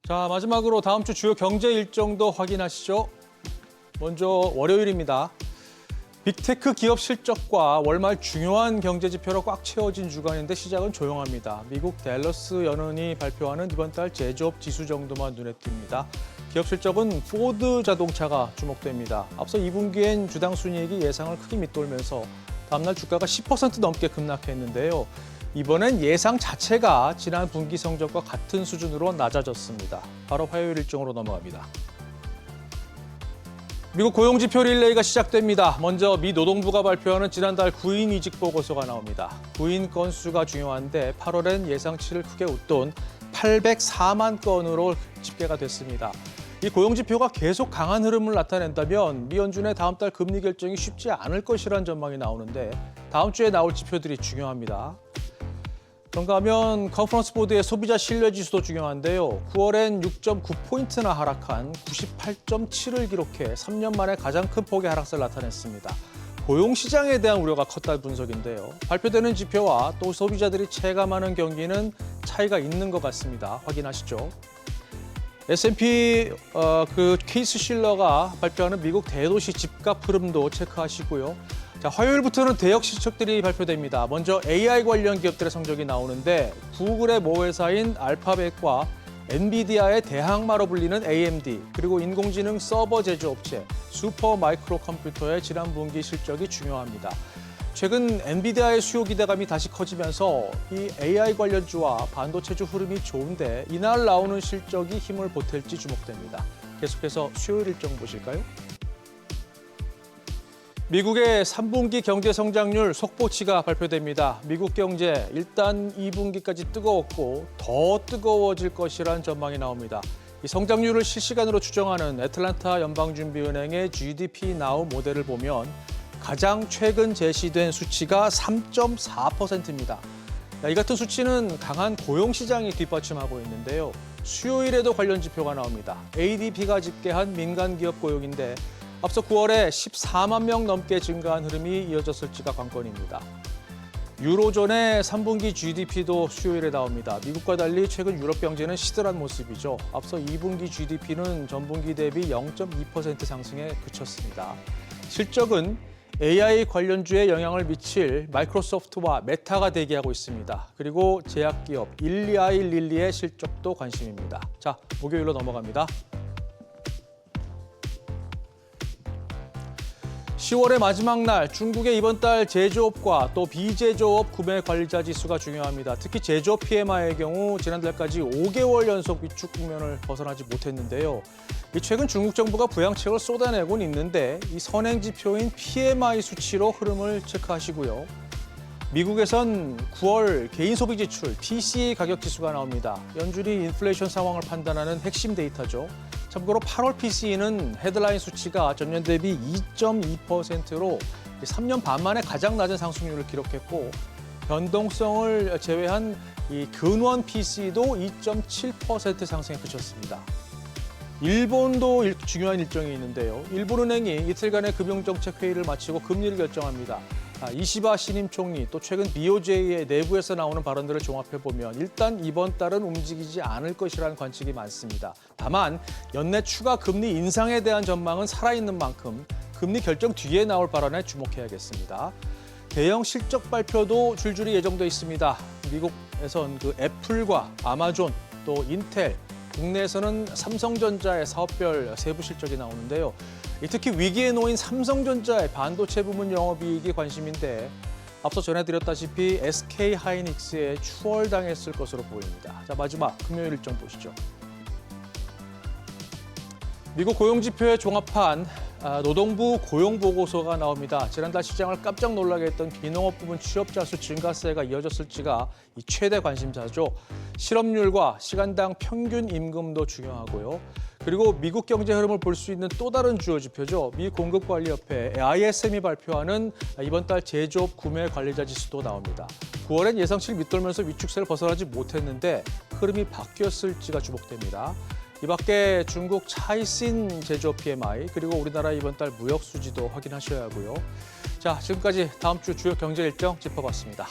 자, 마지막으로 다음 주 주요 경제 일정도 확인하시죠. 먼저 월요일입니다. 빅테크 기업 실적과 월말 중요한 경제 지표로 꽉 채워진 주간인데 시작은 조용합니다. 미국 댈러스 연은이 발표하는 이번 달 제조업 지수 정도만 눈에 띕니다. 기업 실적은 포드 자동차가 주목됩니다. 앞서 2분기엔 주당 순이익이 예상을 크게 밑돌면서 다음날 주가가 10% 넘게 급락했는데요. 이번엔 예상 자체가 지난 분기 성적과 같은 수준으로 낮아졌습니다. 바로 화요일 일정으로 넘어갑니다. 미국 고용지표 릴레이가 시작됩니다. 먼저 미 노동부가 발표하는 지난달 구인 이직 보고서가 나옵니다. 구인 건수가 중요한데 8월엔 예상치를 크게 웃돈 804만 건으로 집계가 됐습니다. 이 고용지표가 계속 강한 흐름을 나타낸다면 미 연준의 다음 달 금리 결정이 쉽지 않을 것이라는 전망이 나오는데 다음 주에 나올 지표들이 중요합니다. 그런가 하면 컨퍼런스 보드의 소비자 신뢰 지수도 중요한데요. 9월엔 6.9포인트나 하락한 98.7을 기록해 3년 만에 가장 큰 폭의 하락세를 나타냈습니다. 고용시장에 대한 우려가 컸다는 분석인데요. 발표되는 지표와 또 소비자들이 체감하는 경기는 차이가 있는 것 같습니다. 확인하시죠. S&P 케이스 실러가 발표하는 미국 대도시 집값 흐름도 체크하시고요. 자, 화요일부터는 대역 실적들이 발표됩니다. 먼저 AI 관련 기업들의 성적이 나오는데 구글의 모회사인 알파벳과 엔비디아의 대항마로 불리는 AMD, 그리고 인공지능 서버 제조업체 슈퍼 마이크로 컴퓨터의 지난 분기 실적이 중요합니다. 최근 엔비디아의 수요 기대감이 다시 커지면서 이 AI 관련주와 반도체주 흐름이 좋은데 이날 나오는 실적이 힘을 보탤지 주목됩니다. 계속해서 수요일 일정 보실까요? 미국의 3분기 경제 성장률 속보치가 발표됩니다. 미국 경제 일단 2분기까지 뜨거웠고 더 뜨거워질 것이란 전망이 나옵니다. 이 성장률을 실시간으로 추정하는 애틀랜타 연방준비은행의 GDP Now 모델을 보면 가장 최근 제시된 수치가 3.4%입니다. 이 같은 수치는 강한 고용시장이 뒷받침하고 있는데요. 수요일에도 관련 지표가 나옵니다. ADP가 집계한 민간기업 고용인데 앞서 9월에 14만 명 넘게 증가한 흐름이 이어졌을지가 관건입니다. 유로존의 3분기 GDP도 수요일에 나옵니다. 미국과 달리 최근 유럽 경제는 시들한 모습이죠. 앞서 2분기 GDP는 전분기 대비 0.2% 상승에 그쳤습니다. 실적은 AI 관련주에 영향을 미칠 마이크로소프트와 메타가 대기하고 있습니다. 그리고 제약기업 일리아이 릴리의 실적도 관심입니다. 자, 목요일로 넘어갑니다. 10월의 마지막 날, 중국의 이번 달 제조업과 또 비제조업 구매 관리자 지수가 중요합니다. 특히 제조업 PMI의 경우 지난달까지 5개월 연속 위축 국면을 벗어나지 못했는데요. 최근 중국 정부가 부양책을 쏟아내곤 있는데 이 선행 지표인 PMI 수치로 흐름을 체크하시고요. 미국에선 9월 개인 소비 지출 PCE 가격 지수가 나옵니다. 연준이 인플레이션 상황을 판단하는 핵심 데이터죠. 참고로 8월 PCE는 헤드라인 수치가 전년 대비 2.2%로 3년 반 만에 가장 낮은 상승률을 기록했고 변동성을 제외한 이 근원 PCE도 2.7% 상승에 그쳤습니다. 일본도 중요한 일정이 있는데요. 일본은행이 이틀간의 금융정책 회의를 마치고 금리를 결정합니다. 이시바 신임 총리 또 최근 BOJ의 내부에서 나오는 발언들을 종합해보면 일단 이번 달은 움직이지 않을 것이라는 관측이 많습니다. 다만 연내 추가 금리 인상에 대한 전망은 살아있는 만큼 금리 결정 뒤에 나올 발언에 주목해야겠습니다. 대형 실적 발표도 줄줄이 예정돼 있습니다. 미국에선 애플과 아마존 또 인텔, 국내에서는 삼성전자의 사업별 세부 실적이 나오는데요. 특히 위기에 놓인 삼성전자의 반도체 부문 영업이익이 관심인데 앞서 전해드렸다시피 SK하이닉스에 추월당했을 것으로 보입니다. 자, 마지막 금요일 일정 보시죠. 미국 고용지표에 종합한 노동부 고용보고서가 나옵니다. 지난달 시장을 깜짝 놀라게 했던 기농업 부문 취업자 수 증가세가 이어졌을지가 최대 관심사죠. 실업률과 시간당 평균 임금도 중요하고요. 그리고 미국 경제 흐름을 볼 수 있는 또 다른 주요 지표죠. 미 공급관리협회 ISM이 발표하는 이번 달 제조업 구매 관리자 지수도 나옵니다. 9월엔 예상치를 밑돌면서 위축세를 벗어나지 못했는데 흐름이 바뀌었을지가 주목됩니다. 이 밖에 중국 차이신 제조업 PMI 그리고 우리나라 이번 달 무역 수지도 확인하셔야 하고요. 자, 지금까지 다음 주 주요 경제 일정 짚어봤습니다.